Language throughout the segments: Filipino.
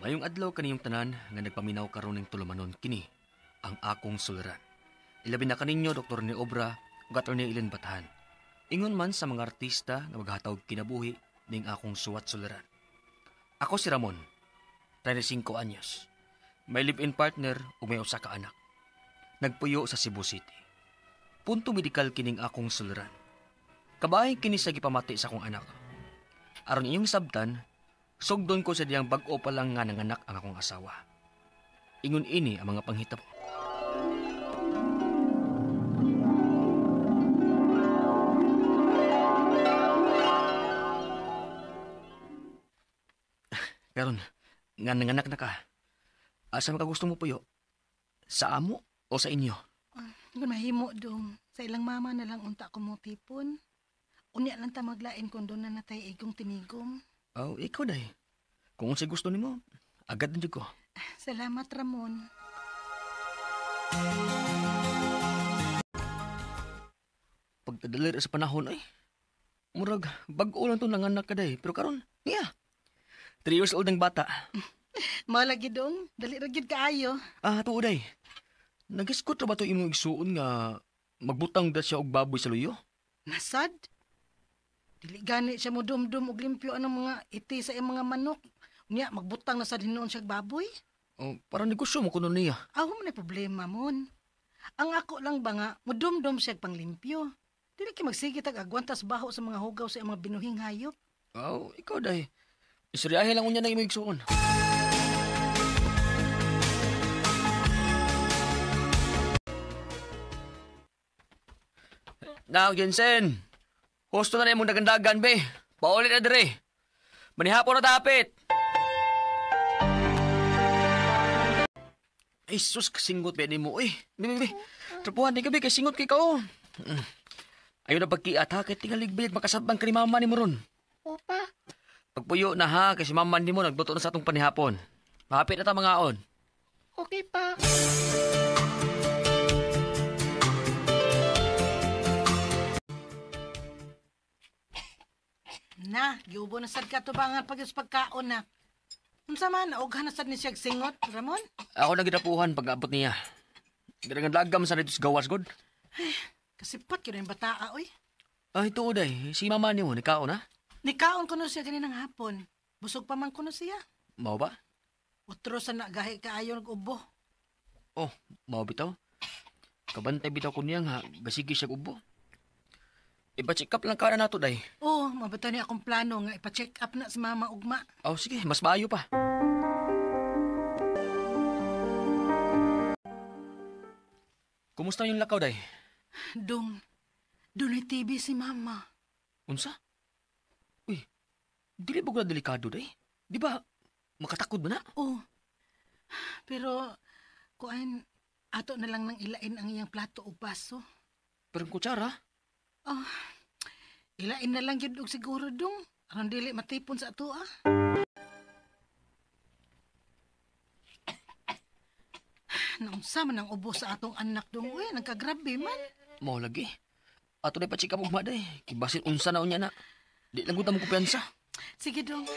Ngayong adlaw kaniyong tanan nga nagpaminaw karon ning tulumanon kini ang akong suliran. Ilabi na kaninyo Dr. ni Obra ug Atty. Ilen Batahan. Ingon man sa mga artista nga maghatawag kinabuhi ning akong suwat suliran. Ako si Ramon, 35 anyos. May live-in partner ug may usa ka anak. Nagpuyo sa Cebu City. Punto medikal kining akong suliran. Kabahin kini sa gipamati sa akong anak. Aron inyong sabtan, sugdon ko sa diyang bag-o pa lang nga nanganak ang akong asawa. Ingon ini ang mga panghitabo. Karon, nga nanganak na ka. Asa ka gusto mo puyo? Sa amo o sa inyo? Kung mahimo dong, sa ilang mama na lang unta ko mo tipon. Unya lang ta maglain kung doon na natay igong tinigom. Oh, ikaw day. Kung unsay gusto nimo, agad na ko. Salamat, Ramon. Pagtadalir sa panahon ay, murag bag-o lang to nanganak ka day. Pero karon, yeah. 3 years old ang bata. Malagi dong, dali ragid kaayo. Tuo day. Nagiskot ra ba to imong igsuon nga magbutang da siya og baboy sa luyo? Nasad? Dili gani siya mo dumdum og limpyo anong mga iti sa iyang mga manok. Unya, magbutang na sa hinoon siya baboy. Oh, parang negosyo mo kuno niya. Ako man ay problema mon. Ang ako lang ba nga, mudumdum siya panglimpyo. Dili ki magsigit ag agwantas baho sa mga hugaw sa iyang mga binuhing hayop. Oh, ikaw day. Isuriyahe lang unya na imong igsuon. Now, Jensen. Husto na imong dagandagan, be. Paulit na dire. Manihapon na tapit. Ay, sus, kasingot ba mo, eh. Be. Trapuhan, di ka, be, kasingot kay ka, oh. Ayaw na pagkiat, ha, kaya tingaligbayag makasabang ka ni mama ni mo ron. Opa. Pagpuyo na, ha, kasi mama ni mo nagluto na sa atong panihapon. Mahapit na ta mga on. Okay pa. Na, giubo na sad ka to ba nga pagkaon na. Unsa man, oghan na sad ni siya singot, Ramon? Ako na ginapuhan pag-abot niya. Ganagang lagam sa dito sa gawas, God. Kasipat yun yung bataa, oy. Ay, tuo day. Si mama ni mo, nikaon, ha? Nikaon ko no siya ganinang hapon. Busog pa man ko no siya. Mao ba? Utro sa nagahi kaayo nag-ubo. Oh, mao bitaw. Kabantay bitaw ko niya nga, gasigi siya ubo. Ipa-check up lang ka na nato, day. Oo, mabata niya akong plano nga ipa-check up na si mama ugma. Oh, sige, mas maayo pa. Kumusta yung lakaw, day? Doon ay TV si mama. Unsa? Uy, dili ba ko na delikado, day? Di ba, makatakod ba na? Oo. Pero, kuan, ato na lang nang ilain ang iyang plato o baso. Pero ang kutsara? Oh, ilain na lang yun og siguro dong. Aron dili matipon sa ato ah. Naunsa man ang ubo sa atong anak dong. Uy, nagkagrabe man. Mao lagi. Ato na pa-check up ugma, day. Kibasin unsa na unya na. Di lang ko mo kumpiyansa. Sige dong.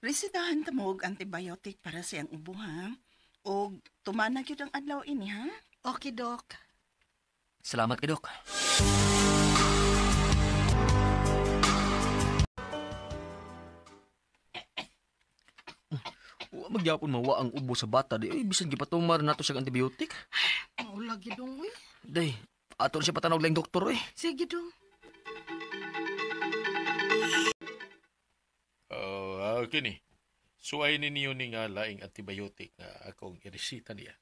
Resetahan ta mo og antibiotic para sa iyang ubo, ha? O tumanag yun ang adlaw ini, ha? Okay, Doc. Salamat kay Dok. Magyapon mawa ang ubo sa bata, di. Ay, bisan gipatumar nato siya antibiotic. Ang lagi dong, uy. Day, ato siya patanong lang doktor, eh. Sige dong. Kini. Suway ninyo ni nga laing antibiotic nga akong iresita niya.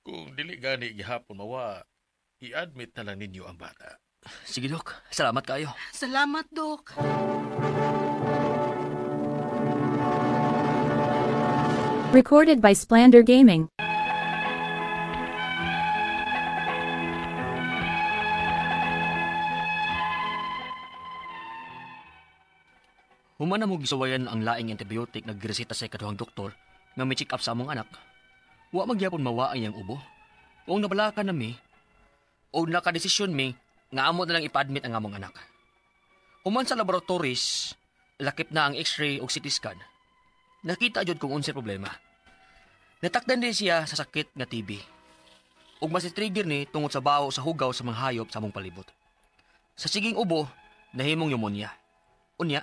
Kung dili gani gihapon mawa, i-admit na lang ninyo ang bata. Sige, Dok. Salamat kayo. Salamat, Doc. Recorded by Splander Gaming. Human na mo gisawayan ang laing antibiotic nagresita sa ikaduhang doktor nga may check up sa among anak. Wa magyapon mawa ang iyang ubo. O nabalakan na mi, o nakadesisyon mi nga amo na lang ipa-admit ang among anak. Human sa laboratories, lakip na ang x-ray o CT scan. Nakita jud kung unsay problema. Natakdan din siya sa sakit nga TB. Ug mas trigger ni tungod sa bawo sa hugaw sa mga hayop sa among palibot. Sa siging ubo, nahimong pneumonia. Unya,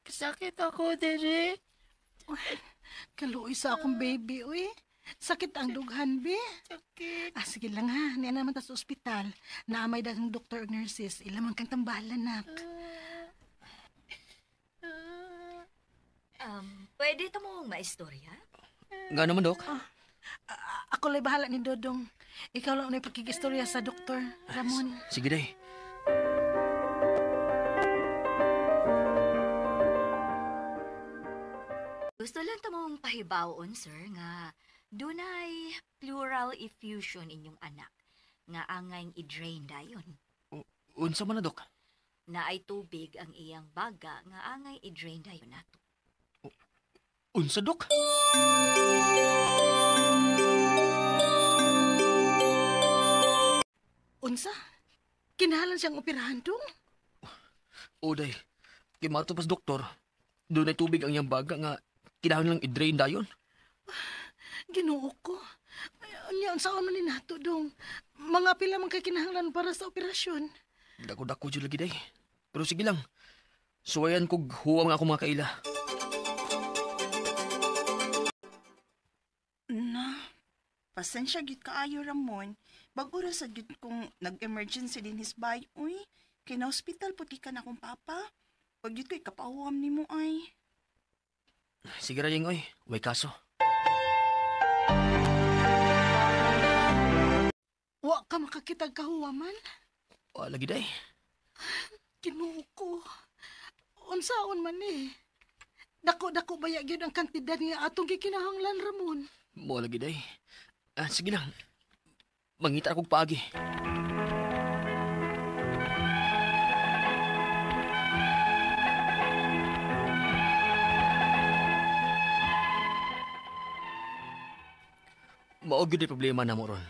Sakit ako, diri. Kaluoy sa akong baby, uy. Sakit ang dughan, be. Sakit. Sige lang ha, niya naman ta sa ospital. Naamay daghang doktor ug nurses. Ilamang kang tambalan, nak. Pwede ito mong maistorya? nga naman, Dok. Ako lay bahala ni Dodong. Ikaw lang na pakigistorya sa doktor, Ramon. Sige day. Gusto lang ito mong pahibawon, sir, nga dunay pleural effusion inyong anak nga angay i-drain dayon. Unsa man na, Dok? Na ay tubig ang iyang baga nga angay i-drain dayon nato. Unsa, Dok? Unsa? Kinahanglan siyang operahan dong? Day. Kimato pas doktor. Doon ay tubig ang iyang baga nga kinahanglan lang i-drain dayon. Ginoo ko. Anya, saan man ni nato dong? Mga pila man kay kinahanglan para sa operasyon. Dako-dako jud lagi day. Pero sige lang. Suwayan kog huwam nga ako mga kaila. Na, pasensya gid kaayo Ramon. Bag-ura sa gid kung nag-emergency din his bay. Uy, kina-hospital puti ka na akong papa. Pag gid ko'y kapahuam ni mo ay. Sige ra oy. Way kaso. Wa ka makakitag kahuwaman. Lagi day. Ginoo ko. Unsaon man eh. Dako-dako baya gyud ang kantidad nga atong gikinahanglan, Ramon. Mo lagi day. Sige lang. Mangita akong paagi. Mao gyud ang problema namo ron.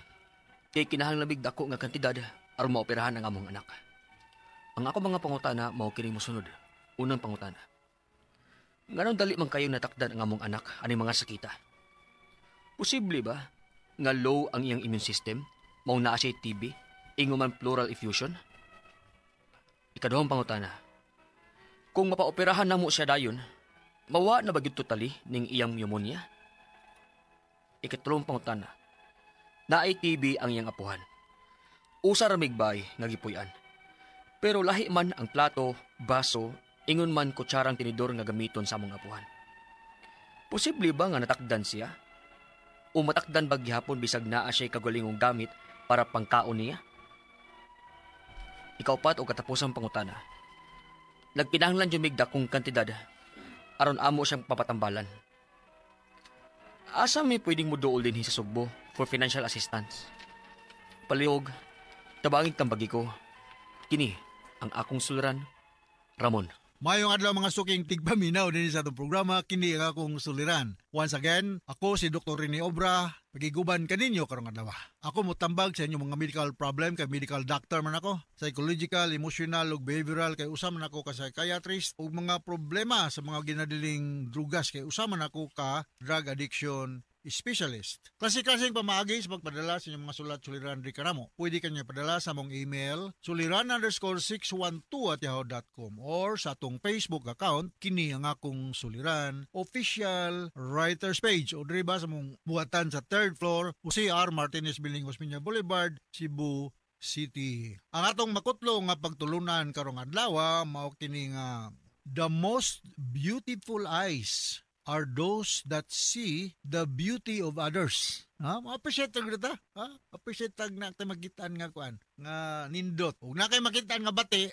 Kay kinahanglan labig dako nga kantidad aron maoperahan ang among anak. Ang ako mga pangutana mao kini mosunod. Unang pangutana. Nganong dali man kayo natakdan ang among anak ani mga sakita? Posible ba nga low ang iyang immune system, mao naa siya TB, inguman pleural effusion? Ikaduhang pangutana. Kung mapaoperahan namo siya dayon, mawa na ba gyud totally ning iyang pneumonia? Ikatlong pangutana. Naay TB ang iyang apuhan. Usa ra migbay nga gipuy-an. Pero lahi man ang plato, baso, ingon man kutsarang tinidor nga gamiton sa among apuhan. Posible ba nga natakdan siya? O matakdan ba gihapon bisag naa siya kagulingong gamit para pangkaon niya? Ikaw pat o katapusang pangutana. Nagkinahanglan jumigda kung kantidad aron amo siyang papatambalan. Asa may pwedeng muduol din sa Sugbo for financial assistance? Palihog, tabangig tambagi ko. Kini, ang akong suliran, Ramon. Mayong adlaw mga suking tigpaminaw din sa itong programa, kini ang akong suliran. Once again, ako si Dr. Rene Obra, pagiguban kaninyo karong adlaw. Ako motambag sa inyong mga medical problem, kay medical doctor man ako, psychological, emotional, ug behavioral, kay usam man ako ka psychiatrist, ug mga problema sa mga ginadiling drugas, kay usam man ako ka drug addiction specialist. Klase-klaseng pamaagi sa pagpadala sa inyong mga sulat-suliran di karamo. Pwede kanya padala sa mong email suliran_612@yahoo.com or sa atong Facebook account kini ang akong suliran official writers page o diri ba sa mong buhatan sa 3rd floor UCR Martinez Building, Osmeña Boulevard, Cebu City. Ang atong makutlo nga pagtulunan karong adlaw mao kini nga the most beautiful eyes are those that see the beauty of others. Ma-appreciate tag dito. Appreciate tag na tayo makitaan nga kuan nga nindot. Ug na kay makitaan nga bati,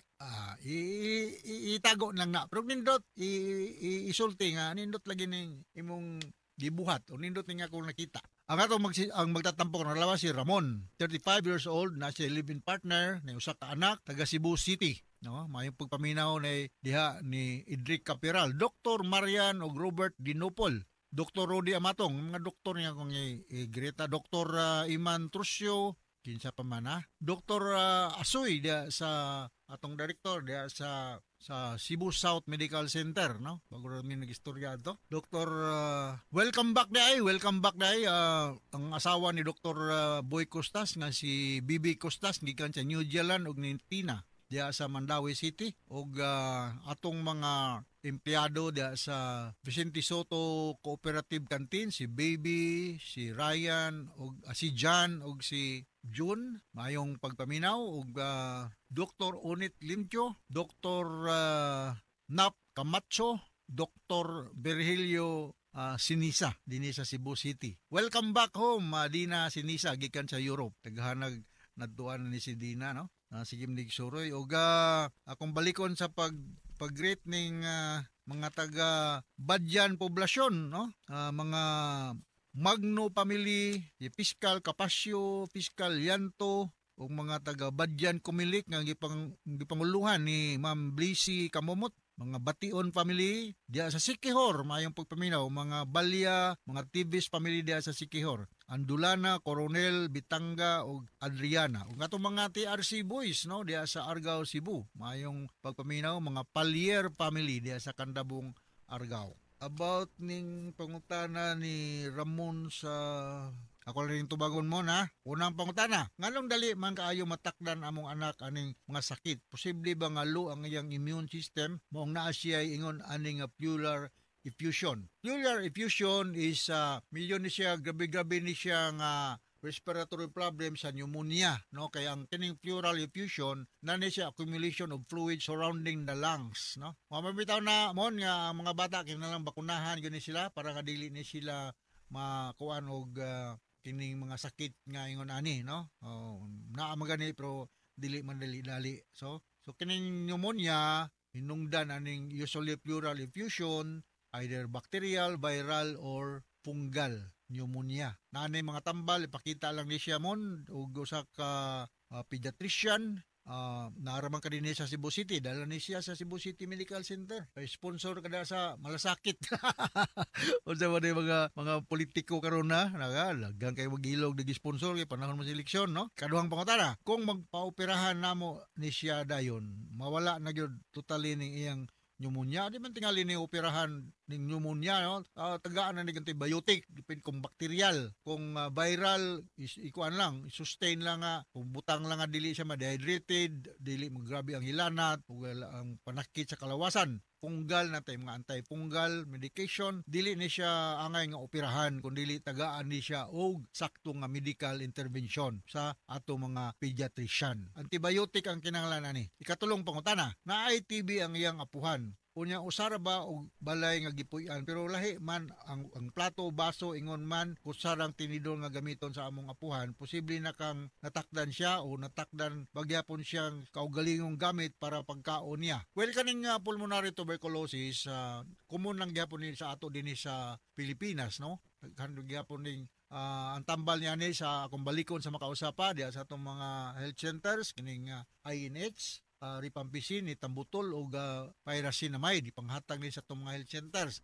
itago lang na. Pero nindot isulti nga nindot lagi ning imong gibuhat o nindot nga kung nakita. Ang atong ang magtatampo na lawas si Ramon, 35 years old, na siya live-in partner ni usa ka anak taga Cebu City. No, mayong pagpaminaw na diha ni Idric Capiral, Dr. Marian o Robert Dinopol, Dr. Rodi Amatong, mga doktor niya kung Greta, Dr. Iman Trusio, kinsa pa man Dr. Asoy diha sa atong director diya sa Cebu South Medical Center, no? Bago rin nag-istorya to. Dr. Welcome back day. Ang asawa ni Dr. Boy Costas nga si Bibi Costas gikan sa New Zealand ug ni Tina diya sa Mandawi City ug atong mga empleyado diya sa Vicente Soto Cooperative Canteen, si Baby, si Ryan ug si John ug si June, mayong pagpaminaw ug Dr. Onit Limcho, Dr. Nap Camacho, Dr. Virgilio Sinisa dinhi sa Cebu City. Welcome back home, Dina Sinisa gikan sa Europe. Taghanag nadtuan ni si Dina, no? Sige mnig suroy ug akong balikon sa pag-greet ning mga taga Badyan poblasyon, no? Mga Magno family, si Piskal Capasio, Piskal Yanto, ug mga taga Badyan Kumilik nga gipanguluhan ni Ma'am Blissy Kamomot, mga Bation family diya sa Sikihor, mayong pagpaminaw, mga Balya, mga Tibis family diya sa Sikihor, Andulana, Coronel, Bitanga ug Adriana. Ug atong mga TRC boys, no, diya sa Argao, Cebu, mayong pagpaminaw, mga Palier family diya sa Kandabong, Argao. About ning pangutana ni Ramon sa ako rin tubagon mo na. Unang pangutana, nganong dali man kaayo matakdan among anak aning mga sakit? Posible ba nga low ang iyang immune system moong naa siya ingon aning pleural effusion? Pleural effusion is milyon ni siya, grabe-grabe ni siya nga respiratory problem sa pneumonia, no? Kaya ang kining pleural effusion nani siya accumulation of fluid surrounding the lungs, no? Mabitaw na mon nga mga bata kinalang bakunahan gani sila para nga dili ni sila makuan og kining mga sakit nga ingon ani, no? Naa magani pero dili man dali. So kining pneumonia hinungdan aning usually pleural effusion, either bacterial, viral or fungal pneumonia. Nanay mga tambal, ipakita lang ni siya mon ug usa ka pediatrician naaraman ka din sa Cebu City, dala ni siya sa Cebu City Medical Center. Sponsor kada sa malasakit. Unsa man mga politiko karon na lagang kay magilog dig sponsor kay panahon mo seleksyon, no? Kaduhang pangutana, kung magpaoperahan namo ni siya dayon, mawala na gyud totally ning iyang pneumonia, di man tingali ni operahan ning pneumonia, no? Tagaan na ni antibiotic, depend kung bacterial, kung viral ikuan lang, sustain lang nga, kung butang lang nga dili siya ma-dehydrated, dili magrabe ang hilanat, ug ang panakit sa kalawasan. Fungal na tayo, mga anti-fungal medication, dili ni siya angay nga operahan, kung dili tagaan ni siya og sakto nga medical intervention sa ato mga pediatrician. Antibiotic ang kinahanglan ani. Ikatulong pangutana, naay TB ang iyang apuhan. Unya usara ba og balay nga gipuy-an, pero lahi man ang plato, baso, ingon man kusarang tinidor nga gamiton sa among apuhan, posible na kang natakdan siya o natakdan bagyapon siyang kaugalingong gamit para pagkaon niya. Well, kaning pulmonary tuberculosis common lang gyapon ni sa ato dinhi sa Pilipinas, no? Naghandog gyapon ning ang tambal niya ni sa akong balikon sa makausapa diya sa atong mga health centers kining INH, rifampicin, itambutol o pyrazinamide, ipanghatag ni sa itong mga health centers.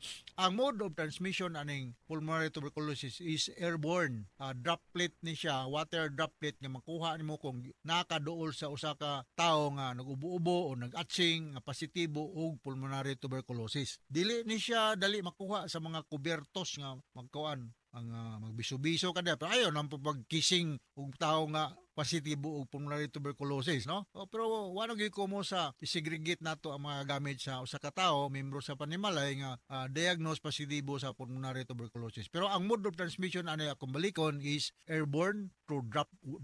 Ang mode of transmission aning pulmonary tuberculosis is airborne. Droplet ni siya, water droplet nga makuha nimo kung nakaduol sa usa ka tawo nga nag-ubo-ubo o nag-atsing nga positibo og pulmonary tuberculosis. Dili ni siya dali makuha sa mga kubertos nga magkuan ang magbiso-biso kada, pero ayon ang pagkising og tawo nga positibo og pulmonary tuberculosis, no? Pero wano gyud ko mo sa isegregate nato ang mga gamit sa usa ka tawo membro sa panimalay nga diagnose positibo sa pulmonary tuberculosis. Pero ang mode of transmission ani akong balikon is airborne through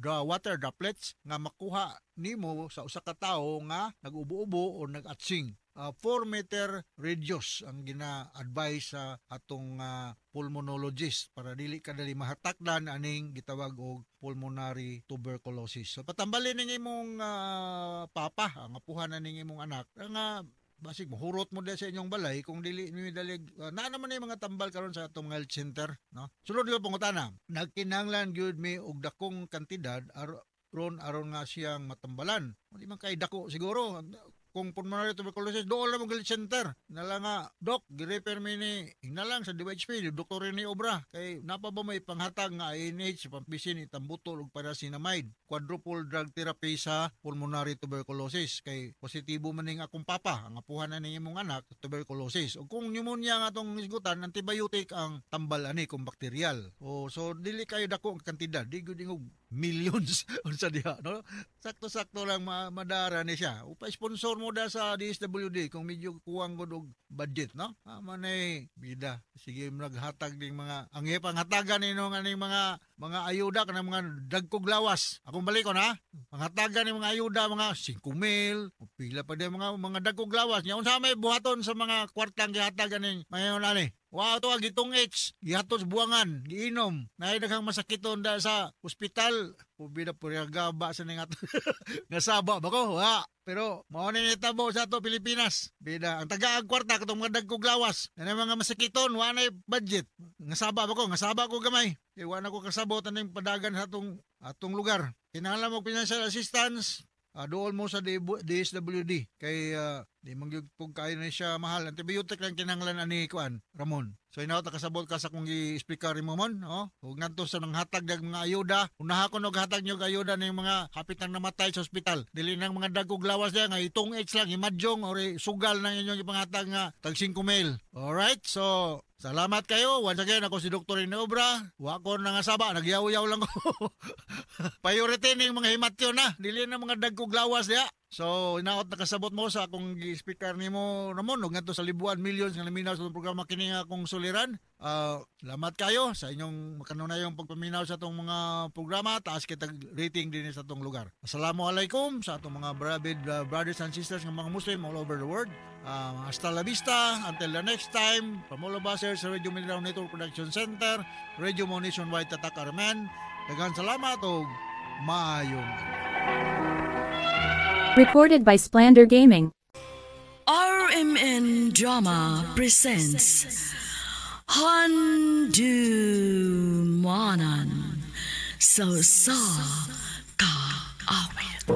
water droplets nga makuha nimo sa usa ka tawo nga nag-ubo-ubo o nag-atsing. 4-meter radius ang gina-advise sa atong pulmonologist para dili kadali mahatakdan aning gitawag og pulmonary tuberculosis. So patambalin ning imong papa, ang apuhan ning imong anak nga basig mahurot mo sa inyong balay kung dili mi dalig na naman ay mga tambal karon sa atong health center, no? Sulod gyud pangutana, nagkinahanglan gyud mi og dakong kantidad aron nga siyang matambalan. Di man kay dako siguro. kung pulmonary tuberculosis, doon lang magalit center. Nala nga, Doc, girepair mi ni, hinalang sa DOHP, Dr. ni Obra. Kay napa ba may panghatag nga INH, pampisin, itambutol, ug parasinamide, quadruple drug therapy sa pulmonary tuberculosis. Kay positibo man ning akong papa, ang apuhan na ning imong anak, tuberculosis. O kung pneumonia nga itong isgutan, antibiotic ang tambal ani kung bakteryal. O, so, dili kayo dako ang kantidad. Di gudingog millions unsa diha, no? Sakto-sakto lang madara ni siya. Upa-sponsor mo da sa DSWD kung medyo kuwang gud og budget, no? Manay bida. Sige naghatag ding mga ang panghatagan nino nga ning mga ayuda kanang mga dagkog lawas. Akong balikon ha. Panghatagan ning mga ayuda mga 5,000 o pila pa din mga dagkog lawas. Nya unsa may buhaton sa mga kwartang gihatagan ning mayon ani? Wow, ito gitong H, gihatos buwangan, giinom. Naay daghang masakiton da sa ospital. Ubida po rin gaba sa nga nasaba ba ko? Ha? Pero mao ni nitabo sa to Pilipinas. Bida, ang taga kwarta katong mga dagkog lawas. Na mga masakiton, wanay budget. Ngasaba ba ko? Ngasaba ko gamay. Kaya wala ko kasabot ng padagan sa atong lugar. Kinahanglan mo financial assistance. Doon mo sa DSWD kay di mangyugpog kayo na siya mahal. Antibiotic lang kinahanglan ani kuan Ramon. So inaot kasabot ka sa kung i-explica rin mo mon, ug ngadto sa nang hatag dag mga ayuda, unaha ko og hatag niyo ayuda ning mga hapitang namatay sa ospital. Dili nang mga dagkog lawas diya nga itong H lang imadyong or sugal nang inyong ipanghatag nga tag 5,000. Alright, so salamat kayo. Once again, ako si Dr. Rene Obra. Wa ko nangasaba, nagyaw-yaw lang ko. Priority ning mga himatyo na, dili na mga dagkog lawas diya. So, inaot nakasabot mo sa akong speaker nimo Ramon, ug ngadto sa libuan millions nga laminaw sa programa kini nga akong suliran. Salamat kayo sa inyong makanunayong pagpaminaw sa atong mga programa. Taas kitag rating din sa atong lugar. Assalamualaikum sa atong mga brothers and sisters ng mga Muslim all over the world. Hasta la vista. Until the next time, from all of us here sa Radio Mindanao Network Production Center, Radio Mo Nationwide Tatak Armen. Daghang salamat o maayong Recorded by Splander Gaming. RMN Drama presents Handumanan Sa Kaawit.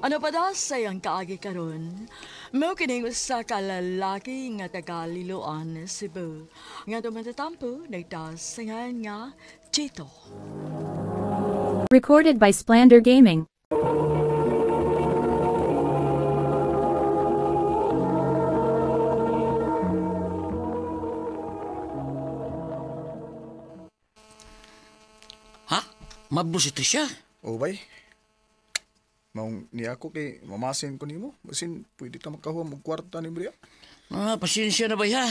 Ano pa da sayang kaagi karon? Mao kining usa ka lalaki nga taga Liloan, Cebu. Nga tumatatampo nagdasingan nga Chito. Recorded by Splander Gaming. Ha? Mablo si Tricia? O bay, maong niya ako kay mamasin ko nimo. Basin pwede ta makahuwa mo kwarta ni Bria. Pasensya na ba ya?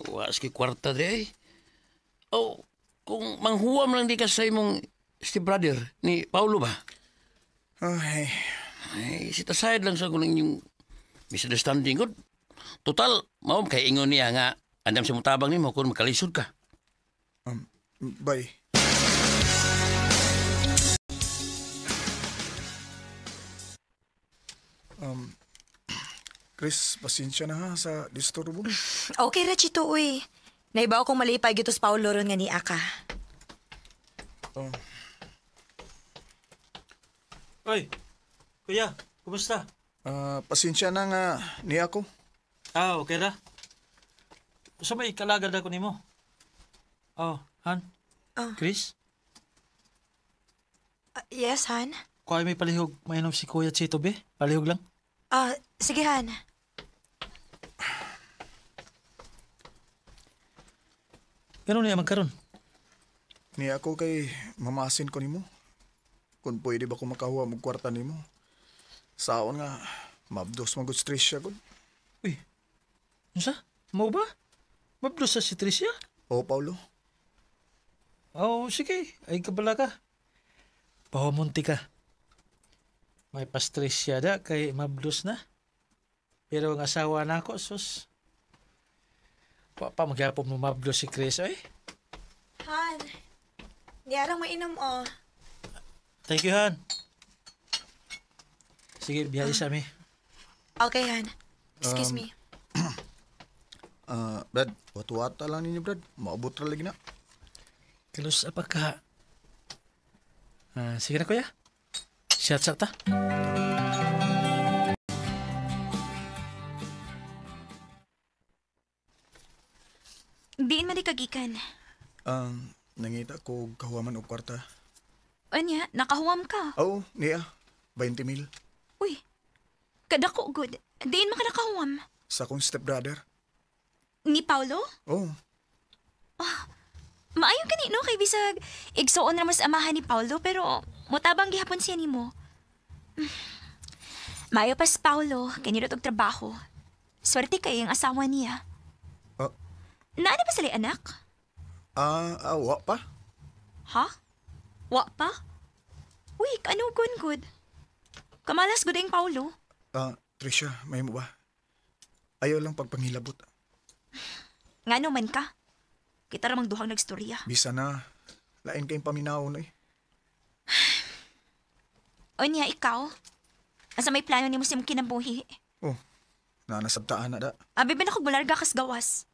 Was kay kwarta de. Oh, kung manghuwam lang di ka sa imong Steve brother ni Paulo ba? Ay, Ay, side lang sa kuning yung misunderstanding ko. Total, maom kay ingon niya nga andam sa mutabang nimo kung makalisod ka. bay. Chris, pasensya na ha sa disturbo. Okay ra chito uy. Naibaw kong malipay gitos Paulo ron nga ni Aka. Oy, kuya, kumusta? Pasensya na nga ni ako. Okay ra. Sa may kalagad ako nimo. Han? Chris? Yes, Han? Kuha may palihog, mainom si Kuya Chito, be? Palihog lang. Sige, Han. Ganun niya magkaroon. Ni ako kay mamasin ko nimo. Kung pwede ba ko makahuwa mo kwarta nimo. Saon nga, mabdos magod stress siya gud. Uy, ano mo ba? Mablos sa si Tricia? Oo, Paulo. Sige. Ay kabala ka. Pahamunti ka. May pa-stress siya da kay mablos na. Pero ang asawa na ako, sus. Pa magyapon mo mablos si Chris, ay. Han, niyarang mainom, Thank you, Han. Sige, biyahe sa amin. Okay, Han. Excuse me. Brad, watu-wata lang ninyo, Brad. Maabot ra lagi na. Kalos apa ka? Sige na, kuya. Siyat sakta. Diin man di kagikan. Nangita ko kahuaman og kwarta. Anya, nakahuwam ka. Oo, niya. 20,000. Uy, kadako good. Diin man ka nakahuwam. Sa akong stepbrother. Ni Paulo? Oo. Maayong kanino kay bisag igsuon ra mas amahan ni Paulo pero mutabang gihapon siya nimo. Maayo pas Paulo, kanino og trabaho. Swerte kay ang asawa niya. Naana ba sila anak? Wa pa. Ha? Wa pa? Uy, kano good? Kamalas good ang Paulo. Trisha, may mo ba? Ayaw lang pagpangilabot. Ngano man ka? Kita ramang duhang nagstorya. Bisa na. Lain kayong paminawon eh. Onya, ikaw? Asa may plano ni mo sa imong kinabuhi? Oh, nanasabtaan na da. Abi ba na kog bularga kas gawas?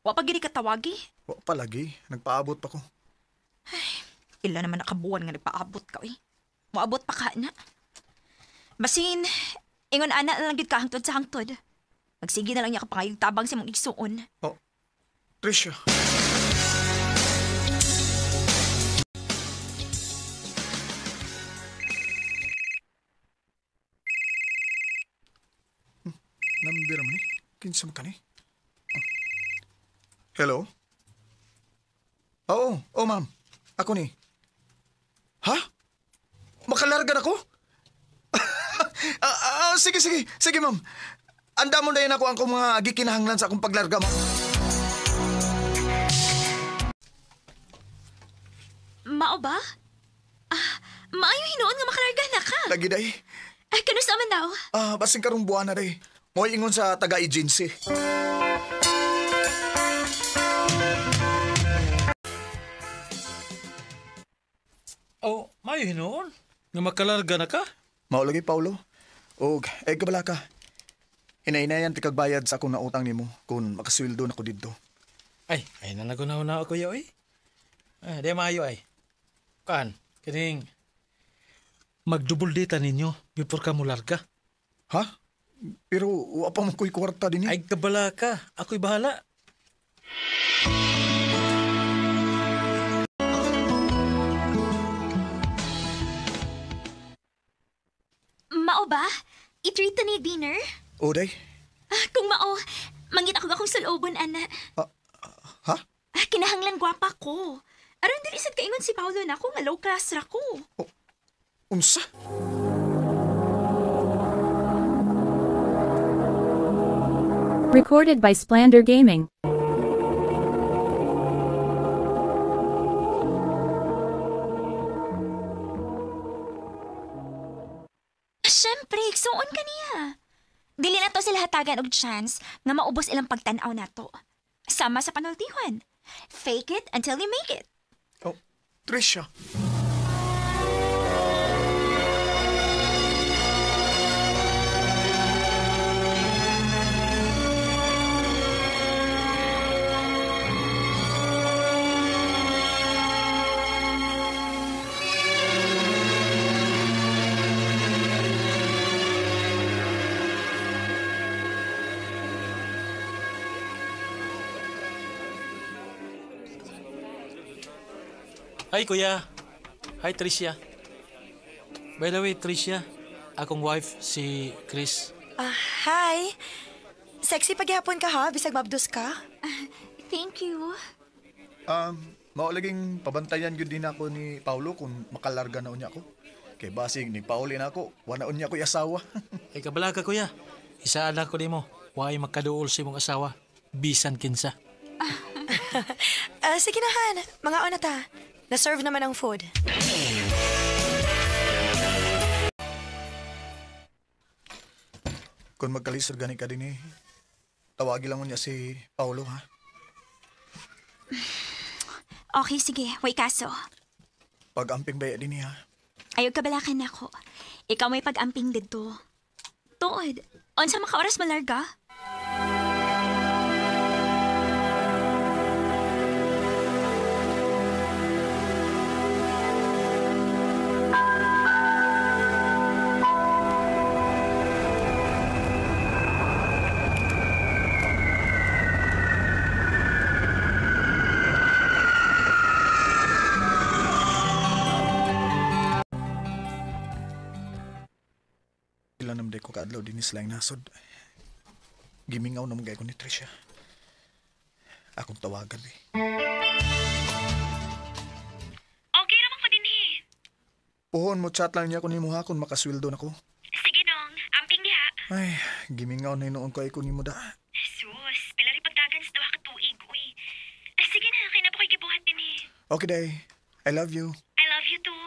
Wa pa gini katawagi? Wa pa lagi. Nagpaabot pa ko. Ila naman nakabuwan nga nagpaabot ka, eh. Maabot pa ka na. Basin, ingon ana na lang gid ka hangtod sa hangtod. Magsige na lang niya kapangayog tabang sa mong igsuon. Oh, Trisha. Number man eh. Kinsa man ka ni? Hello? Oo, ma'am. Ako ni. Ha? Makalarga na ko? Sige, ma'am. Anda mo na yun ako ang kong mga gikinahanglan sa akong paglarga, ma'am. Mao ba? Maayo hinuon nga makalarga na ka. Lagi day. Kano sa man daw? Basing karong buwan na day. Mo'y ingon sa taga-agency. Oh, mayo hinuon. Nga makalarga na ka? Mao lagi, Paulo. Og, kabala ka. Hinay-hinayan ti kagbayad sa akong nautang nimo kung makasweldo na ko dito. Ay na nagunaw ako yaw eh. Di maayo ay. Kaan, kining magdubol data ninyo before ka mo larga. Ha? Pero wa pa mo ko'y kwarta din eh. Ay kabala ka, ako'y bahala. Mao ba? I-treat ta ni dinner? O, day. Kung mao, mangit ako akong sulobon, ana. Ha? Kinahanglan gwapa ko. Aron dili sad kaingon si Paulo na ako nga low class ra ko. Unsa? Recorded by Splander Gaming. Siyempre, igsuon ka niya. Dili na to sila hatagan og chance nga maubos ilang pagtan-aw nato. Sama sa panultihan. Fake it until you make it. Oh, Trisha. Hi, kuya. Hi, Tricia. By the way, Tricia, akong wife, si Chris. Hi. Sexy paghihapon ka ha, bisag mabdos ka. Thank you. Mao laging pabantayan yun din ako ni Paulo kung makalarga na unya ako. Kay basig ni Pauli na ako, wana unya ko asawa. Ay, kabala ka, kuya. Isaan ako ni mo. Huwag makaduol si mong asawa. Bisan kinsa. Sige na Han, mga ona ta. Na-serve naman ang food. Kung magkalisod gani ka din eh, tawagi lang mo niya si Paulo ha. Okay, sige. Way kaso. Pag-amping baya din ha. Ayaw kabalakan ako. Ikaw may pag-amping dito. Tuod, onsa maka-oras malarga? pila naman ko kaadlaw din sila yung nasod. Gimingaw na mga ko ni Tricia. Akong tawagan eh. Okay naman ko din eh. Puhon mo chat lang niya kung nimo ha kung makasweldo na ko. Sige dong, amping diha. Ay, gimingaw na noon ko ay kung nimo da. Sus, pila rin pagdagan sa duha ka tuig, uy. Sige na, kaya na po kayo gibuhat din eh. Okay, day. I love you. I love you too.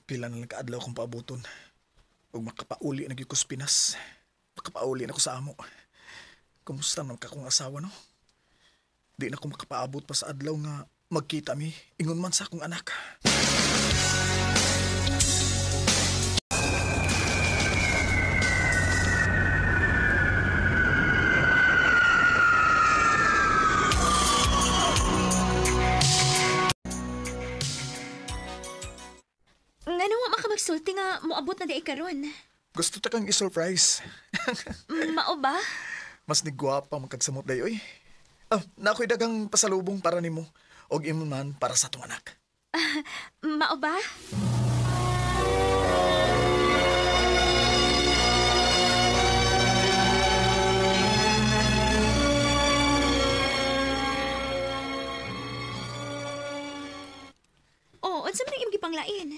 Pila na lang kaadlaw kong paabuton. Huwag makapauli na gyud ko sa Pinas. Makapauli na ko sa amo. Kumusta naman ka kong asawa, no? Di na ko makapaabot pa sa adlaw nga magkita mi. Ingon man sa akong anak. Nga nawa makamagsulti nga moabot na di karon. Gusto ta kang i-surprise. Mao ba? Mas nigwapa magkagsamot dayo eh. Nakoy dagang pasalubong para nimo og imo man para sa tong anak. Mao ba? Oh, unsa man ang imong gipanglain?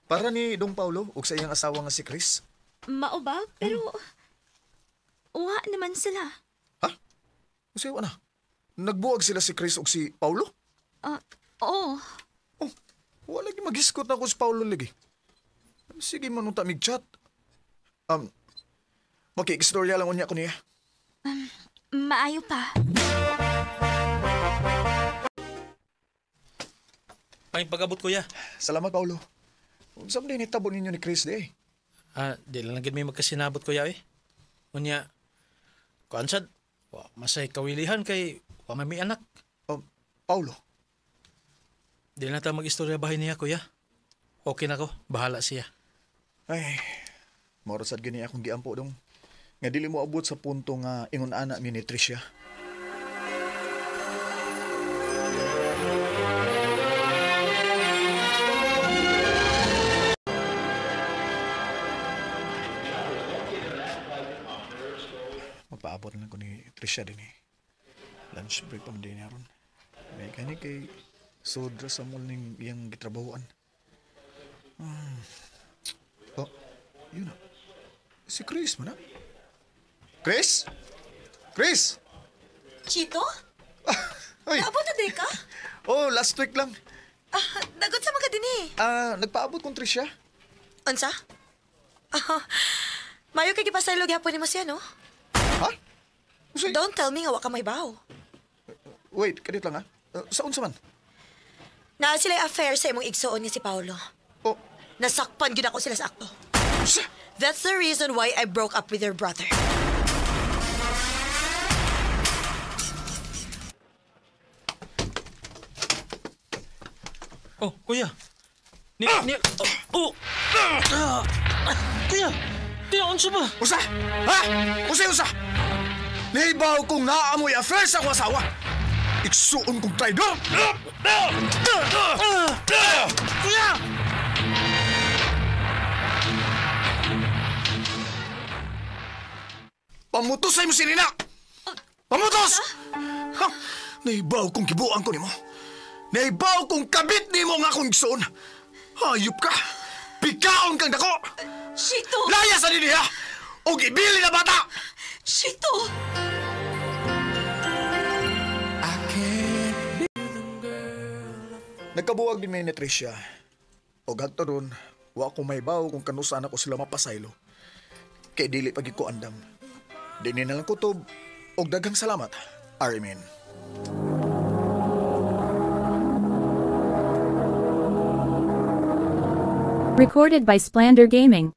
Para ni Dong Paulo ug sa iyang asawa nga si Chris. Mao ba? Pero wa naman sila. Kasi na. Nagbuwag sila si Chris ug si Paulo? Oo. Oh, wala gi magiskot na ko si Paulo lagi. Sige man unta mig chat. Makikistorya lang unya ko niya. Maayo pa. Pahing pag-abot, kuya. Salamat, Paulo. Unsa man din hitabo ninyo ni Chris di? Di lang gid may magkasinabot, kuya eh. Unya, kuansad, masay kawilihan kay wa may anak. Paulo. Di na ta mag-istorya bahay niya, kuya. Okay na ko, bahala siya. Ay, morasad gani akong giampo dong. Nga dili mo abot sa punto nga ingon ana mi ni Tricia. Magpaabot lang ko ni Tricia din eh. Lunch break pa man din niya ron. May gani kay sodra sa mall ning iyang gitrabahoan. Oh, yun na. Si Chris man na. Chris? Chris? Chito? Ay. Naabot na di ka? Oh, last week lang. Dagot sa mga din eh. Nagpaabot kong Tricia. Unsa? Mayo kay gipasaylo gyapon ni mo siya, no? Ha? Don't tell me nga wa ka may baw. Wait, kadit lang ha. Saan sa man? Na sila affair sa imong igsoon ni si Paulo. Oh. Nasakpan gyud ako sila sa akto. That's the reason why I broke up with your brother. Oh, kuya. Kuya, unsa ba? Usa? Ha? Usa? Nahibaw kong naamoy affair sa akong asawa. Iksuon kong traidor. Kuya! Pamutos ay mo si Nina! Pamutos! Ha? Nahibaw kong kibuan ko ni mo. Nahibaw kong kabit ni mo nga akong igsoon. Hayop ka! Pikaon kang dako! Shito! Laya sa nini ha! O gibili na bata! Shito! Nagkabuwag din may ni Tricia. O gagto ron, wa ko may baw kung kanusan ako sila mapasaylo. Kay dili pagi ko andam. Dini na lang kutob. Og daghang salamat. Arimin. Recorded by Splander Gaming.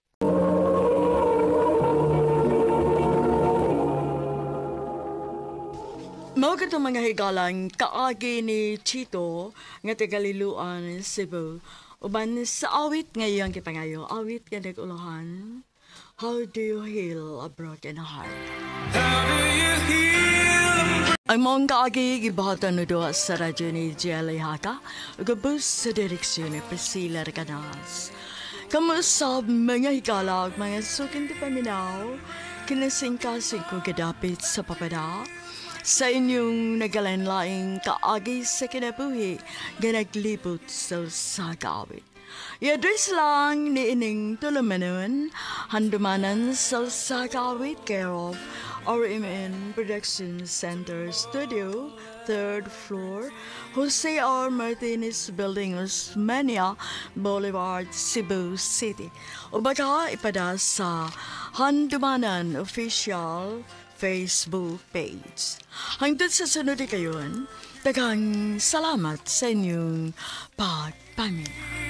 Mao kadtong mga higalang kaagi ni Chito nga tagaliluan Cebu. Uban sa awit ngayon kipangayo, awit nga nag-ulahan. How do you heal a broken heart? How do you heal Ang mong kaagi gibahatan na doon sa radyo ni Jelly Haka, gabos sa direksyon ni Priscilla Recanas. Kamusta mga hikalag, mga sukin di paminaw, kinasingkasing ko kadapit sa papada, sa inyong nagalanlaing kaagi sa kinabuhi, ganaglibot sa sagawit. I-address lang ni ining tulumanon, handumanan sa sagawit care of RMN Production Center Studio, 3rd floor, Jose R. Martinez Building, Osmania Boulevard, Cebu City. O baka ipada sa Handumanan Official Facebook page. Hangtod sa sunod kayon, daghang salamat sa inyong pagpaminaw.